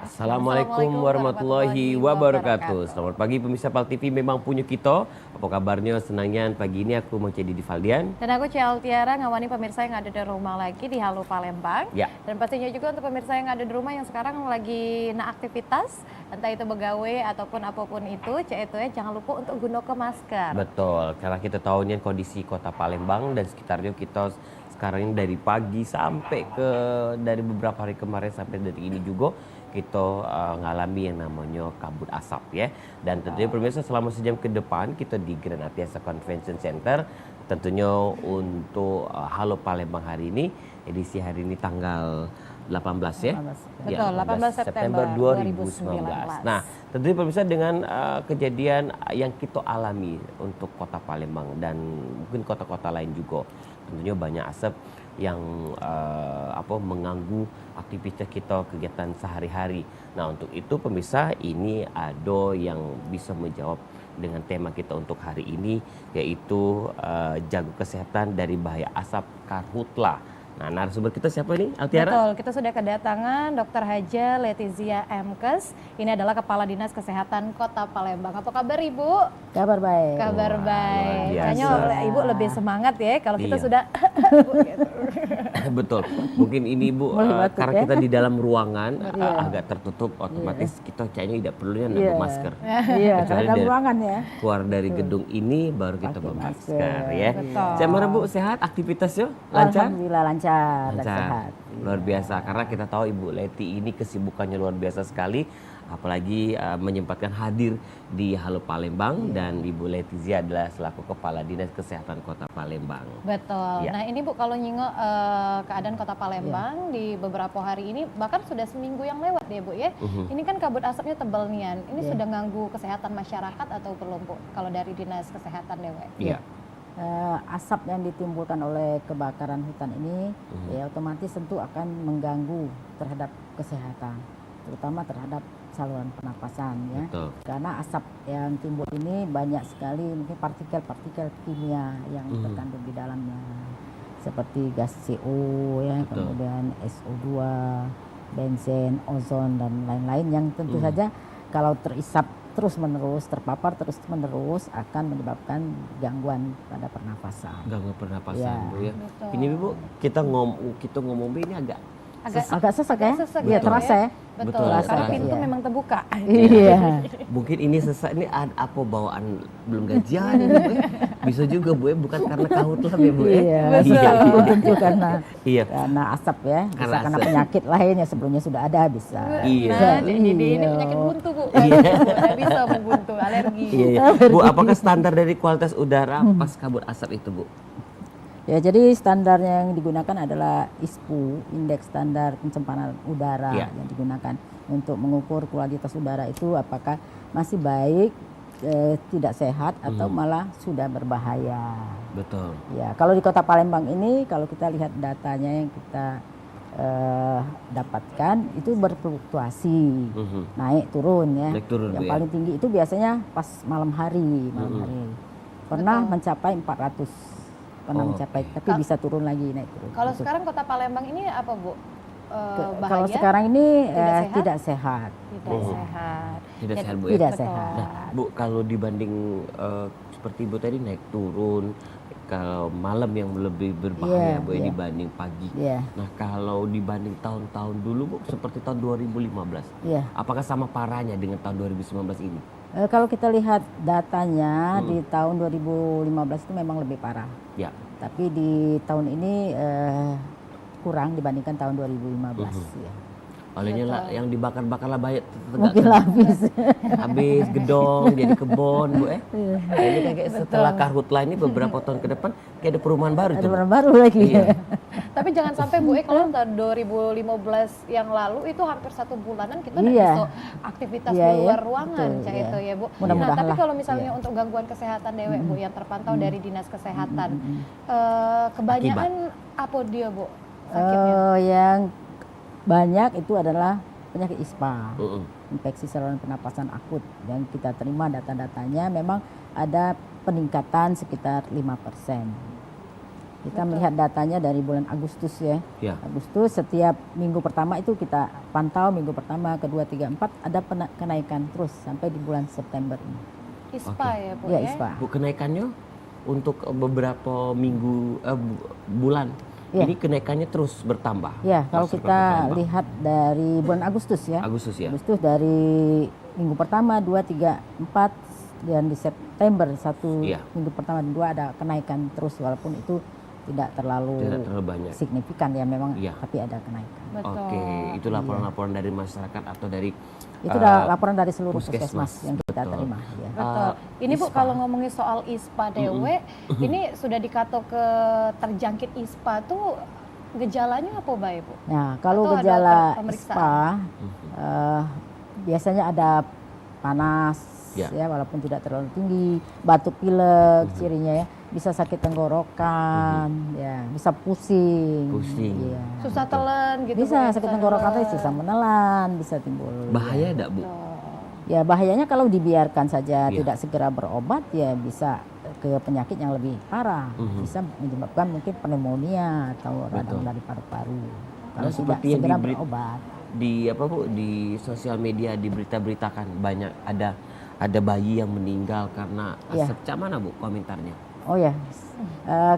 Assalamualaikum warahmatullahi wabarakatuh. Selamat pagi pemirsa PAL TV Memang Punya Kita. Apa kabarnya? Senangnya pagi ini aku mau jadi di Valdian. Dan aku Cial Tiara ngawani pemirsa yang ada di rumah lagi di Halo Palembang. Ya. Dan pastinya juga untuk pemirsa yang ada di rumah yang sekarang lagi aktivitas, entah itu begawe ataupun apapun itu, jangan lupa untuk gunakan masker. Betul, karena kita tahu nih kondisi kota Palembang dan sekitarnya kita sekarang ini dari pagi sampai dari beberapa hari kemarin sampai dari ini juga kita ngalami yang namanya kabut asap ya. Dan tentunya pemirsa selama sejam ke depan kita di Grand Atiasa Convention Center tentunya untuk Halo Palembang hari ini, edisi hari ini tanggal 18 ya. Betul, 18 September 2019. Nah, tentunya pemirsa dengan kejadian yang kita alami untuk kota Palembang dan mungkin kota-kota lain juga, tentunya banyak asap yang mengganggu aktivitas kita, kegiatan sehari-hari. Nah, untuk itu pemirsa ini ada yang bisa menjawab dengan tema kita untuk hari ini, yaitu jaga kesehatan dari bahaya asap karhutla. Nah, narasumber kita siapa nih, Altiara? Betul, kita sudah kedatangan Dr. Haja Letizia Mkes. Ini adalah Kepala Dinas Kesehatan Kota Palembang. Apa kabar Ibu? Kabar baik. Kabar baik. Kayaknya Ibu lebih semangat ya kalau kita sudah Betul. Mungkin ini Bu, karena kita di dalam ruangan agak tertutup, otomatis kita kayaknya tidak perlu nambah masker. Iya, dalam ruangan ya. Keluar dari gedung ini baru kita bermasker ya. Betul. Gimana Bu, sehat aktivitasnya? Lancar? Alhamdulillah lancar dan sehat. Luar biasa, karena kita tahu Ibu Leti ini kesibukannya luar biasa sekali, apalagi menyempatkan hadir di Halo Palembang dan Ibu Letizia adalah selaku Kepala Dinas Kesehatan Kota Palembang. Betul. Nah ini Bu, kalau nyingok keadaan Kota Palembang di beberapa hari ini, bahkan sudah seminggu yang lewat ya Bu ya. Ini kan kabut asapnya tebal nian. Ini sudah ganggu kesehatan masyarakat atau belum Bu? Kalau dari Dinas Kesehatan Dewe? Iya. Asap yang ditimbulkan oleh kebakaran hutan ini ya otomatis tentu akan mengganggu terhadap kesehatan, terutama terhadap saluran pernapasan ya. Betul. Karena asap yang timbul ini banyak sekali mungkin partikel-partikel kimia yang terkandung di dalamnya, seperti gas CO ya, kemudian SO2, benzen, ozon dan lain-lain yang tentu saja kalau terisap terus-menerus, terpapar terus-menerus akan menyebabkan gangguan pada pernafasan. Gangguan pernapasan Ya. Bu ya. Betul. Ini Bu, kita ngomong ini agak Agak sesak ya? Iya, gitu terasa ya? Betul, Betul, karena terasa. pintu memang terbuka. Iya. mungkin ini sesak ini apa bawaan belum gajian ini Bu ya? Bisa juga Bu ya, bukan karena kahutlah ya Bu ya. Iya, Betul. belum tentu karena Iya. asap ya, bisa Karena karena asap. penyakit lain yang sebelumnya sudah ada bisa. Iya. Nah, ini Iya. penyakit buntu Bu. Iya. Nggak bisa membuntu, alergi. Iya, iya. Bu, apakah standar dari kualitas udara pas kabut asap itu Bu? Ya, jadi standar yang digunakan adalah ISPU, Indeks Standar Pencemaran Udara yang digunakan untuk mengukur kualitas udara itu apakah masih baik, tidak sehat atau malah sudah berbahaya. Betul. Ya, kalau di Kota Palembang ini kalau kita lihat datanya yang kita dapatkan itu berfluktuasi, naik turun ya. Naik turun, Yang Bu, ya. paling tinggi itu biasanya pas malam hari. Pernah mencapai 400. Mencapai, tapi bisa turun lagi, naik turun. Kalau sekarang Kota Palembang ini apa Bu? Bahaya? Kalau sekarang ini Tidak sehat. Tidak sehat. Tidak sehat Bu ya? Tidak Betul. sehat. Nah, Bu, kalau dibanding seperti Ibu tadi naik turun, kalau malam yang lebih berbahaya Bu ya, dibanding pagi. Iya. Nah, kalau dibanding tahun-tahun dulu Bu, seperti tahun 2015, Iya. apakah sama parahnya dengan tahun 2019 ini? Kalau kita lihat datanya di tahun 2015 itu memang lebih parah. Ya. Tapi di tahun ini kurang dibandingkan tahun 2015 ya. Olehnya lah yang dibakar-bakar lah banyak Mungkin habis. habis gedong jadi kebon Bu ya. Ini kayak setelah karhutla ini beberapa tahun ke depan kayak ada perumahan baru Ada tuh. barang baru lagi. Iya. Tapi jangan sampai Bu, kalau tahun 2015 yang lalu itu hampir 1 bulanan kita udah Iya. bisa aktivitas Iya, di luar iya. ruangan, Betul, kayak iya. itu ya Bu. Mudah-mudahan Nah, tapi lah. kalau misalnya Iya. untuk gangguan kesehatan Dewe Bu yang terpantau dari Dinas Kesehatan, kebanyakan apa dia Bu sakitnya? Yang banyak itu adalah penyakit ISPA, infeksi saluran pernapasan akut. Dan kita terima data-datanya memang ada peningkatan sekitar 5%. Kita melihat datanya dari bulan Agustus ya. Ya. Agustus setiap minggu pertama itu kita pantau, minggu pertama, kedua, tiga, empat ada kenaikan terus sampai di bulan September ini. ISPA ya Bu Ya, ya? ISPA. Bu, kenaikannya untuk beberapa minggu bulan Ya. ini kenaikannya terus bertambah. Ya, kalau Masyarakat kita bertambah. lihat dari bulan Agustus ya. Agustus ya. Agustus dari minggu pertama, 2, 3, 4 dan di September satu Iya. minggu pertama dan 2 ada kenaikan terus walaupun itu tidak terlalu banyak. signifikan ya memang Iya. tapi ada kenaikan. Betul. Oke, itu laporan-laporan dari masyarakat atau dari Itu udah laporan dari seluruh puskesmas. puskesmas yang kita Betul. terima ya. Betul. Ini Bu ISPA. kalau ngomongin soal ISPA dewe, ini sudah dikato ke terjangkit ISPA tuh gejalanya apa baik Bu? Nah, kalau Atau ada gejala pemeriksaan? ISPA biasanya ada panas Ya. ya walaupun tidak terlalu tinggi, batuk pilek cirinya ya, bisa sakit tenggorokan, ya, bisa pusing. Pusing. Iya. Susah telan gitu Bu, Bisa ya? sakit tenggorokan itu susah menelan, bisa timbul. Bahaya enggak, Bu? Ya bahayanya kalau dibiarkan saja Iya. tidak segera berobat ya bisa ke penyakit yang lebih parah, bisa menyebabkan mungkin pneumonia atau radang dari paru-paru. Kalau tidak seperti yang segera diberi- berobat. Di apa Bu, di sosial media diberita-beritakan banyak ada bayi yang meninggal karena Iya. asap. Cak mana Bu komentarnya? Oh ya,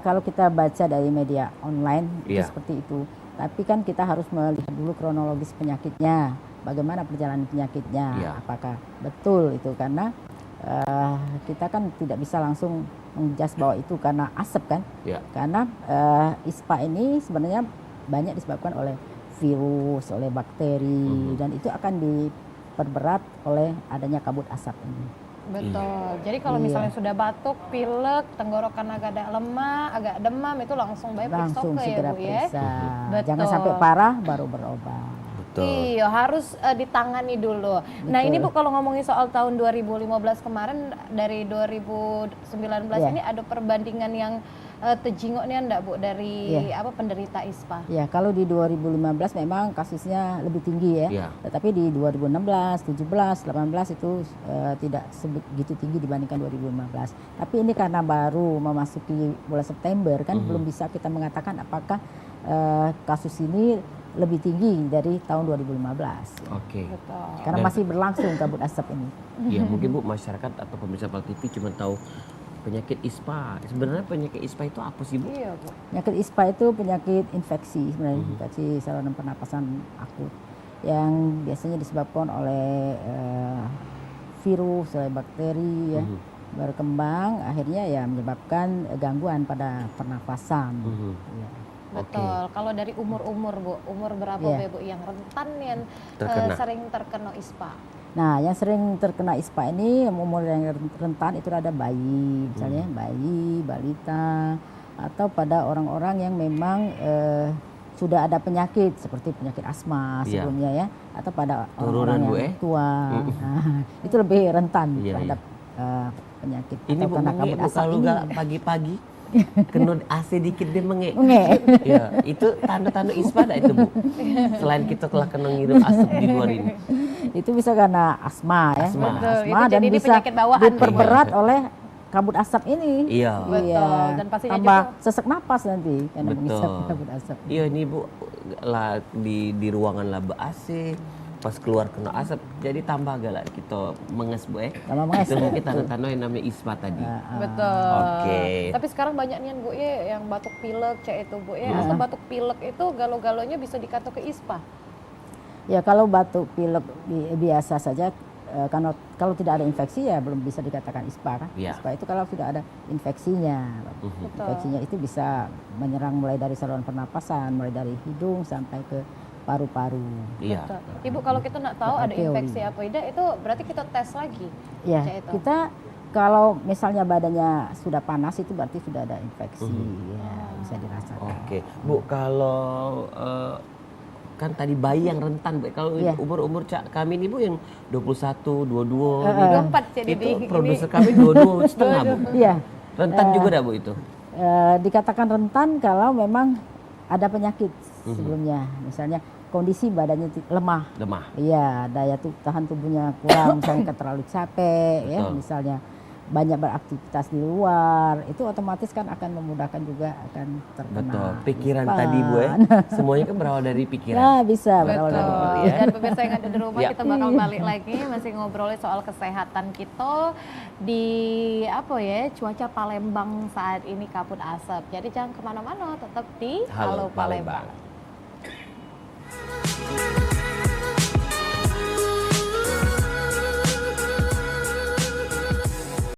kalau kita baca dari media online itu Iya. seperti itu. Tapi kan kita harus melihat dulu kronologis penyakitnya, bagaimana perjalanan penyakitnya, Iya. apakah betul itu karena kita kan tidak bisa langsung menjas bahwa itu karena asap kan, Ya. karena ISPA ini sebenarnya banyak disebabkan oleh virus, oleh bakteri dan itu akan diperberat oleh adanya kabut asap ini. Betul. Jadi kalau Iya. misalnya sudah batuk, pilek, tenggorokan agak ada lemah, agak demam itu langsung baik periksa Langsung ke ya segera Bu ya. periksa, Betul. jangan sampai parah baru berobat. Betul. Iya, harus ditangani dulu. Nah, ini Bu kalau ngomongin soal tahun 2015 kemarin dari 2019 Iya. ini ada perbandingan yang terjingok nih enggak Bu dari Iya. penderita ISPA? Ya, kalau di 2015 memang kasusnya lebih tinggi ya. Iya. Tetapi di 2016, 17, 18 itu tidak sebegitu tinggi dibandingkan 2015. Tapi ini karena baru memasuki bulan September kan belum bisa kita mengatakan apakah kasus ini lebih tinggi dari tahun 2015. Oke. Betul. Karena masih berlangsung kabut asap ini. Ya mungkin Bu masyarakat atau pemirsa Pal TV cuma tahu penyakit ISPA. Sebenarnya penyakit ISPA itu apa sih Bu? Iya, Bu. Penyakit ISPA itu penyakit infeksi sebenarnya, infeksi saluran pernapasan akut yang biasanya disebabkan oleh virus, oleh bakteri ya berkembang akhirnya ya menyebabkan gangguan pada pernapasan. Ya. Betul. Kalau dari umur-umur Bu, umur berapa Iya. Bu yang rentan yang Terkena. sering terkena ISPA? Nah, yang sering terkena ISPA ini umur yang rentan itu ada bayi, misalnya bayi, balita, atau pada orang-orang yang memang sudah ada penyakit seperti penyakit asma Iya. sebelumnya ya, atau pada Turunan, orang-orang Bu, yang tua. Nah, itu lebih rentan Iya, terhadap penyakit Ini atau Bu karena menge kabut Bu asap kalau ini. nggak pagi-pagi kena AC dikit dia menge. Nge. Ya, itu tanda-tanda ISPA enggak itu Bu? Selain kita telah kena ngirup asap di luar ini. Itu bisa karena asma ya, Asma. karena Betul, asma itu dan jadi ini bisa penyakit bawaan. diperberat oleh kabut asap ini. Iya. Betul, dan pastinya tambah juga- sesak napas nanti karena Betul. mengisap kabut asap. Iya ini Bu lah di ruangan laba AC pas keluar kena asap jadi tambah galak kita menges Bu Tambah menges, Itu mungkin betul. tanda-tanda yang namanya ISPA tadi. Betul. Oke. Tapi sekarang banyak nih Bu ya yang batuk pilek cek itu Bu ya. Atau batuk pilek itu galo-galonya bisa dikato ke ISPA. Ya kalau batuk pilek biasa saja kalau tidak ada infeksi ya belum bisa dikatakan ISPA kan. Iya. ISPA itu kalau sudah ada infeksinya. Betul. Infeksinya itu bisa menyerang mulai dari saluran pernapasan, mulai dari hidung sampai ke paru-paru. Iya. Betul. Ibu kalau kita nggak tahu ada Teori. infeksi apa tidak itu berarti kita tes lagi. Ya, Cek itu. kita kalau misalnya badannya sudah panas itu berarti sudah ada infeksi, ya bisa dirasakan. Oke. Bu kalau kan tadi bayi yang rentan Bu. Kalau Iya. umur-umur kami ini Bu yang 21, 22 ini kan 24 jadi itu di- produser kami 22 setengah Bu. Iya, Rentan juga dah Bu itu. dikatakan rentan kalau memang ada penyakit sebelumnya, misalnya kondisi badannya lemah. Lemah. Iya, daya tahan tubuhnya kurang, misalnya terlalu capek, ya, Betul. misalnya banyak beraktivitas di luar, itu otomatis kan akan memudahkan juga akan terkena Betul, pikiran ispan. tadi Bu ya, semuanya kan berawal dari pikiran. Ya bisa berawal dari Betul. situ, ya. Dan pemirsa yang ada di rumah Ya. kita bakal balik lagi masih ngobrolin soal kesehatan kita di apa ya cuaca Palembang saat ini kabut asap. Jadi jangan kemana-mana, tetap di Halo Halo Palembang. Palembang.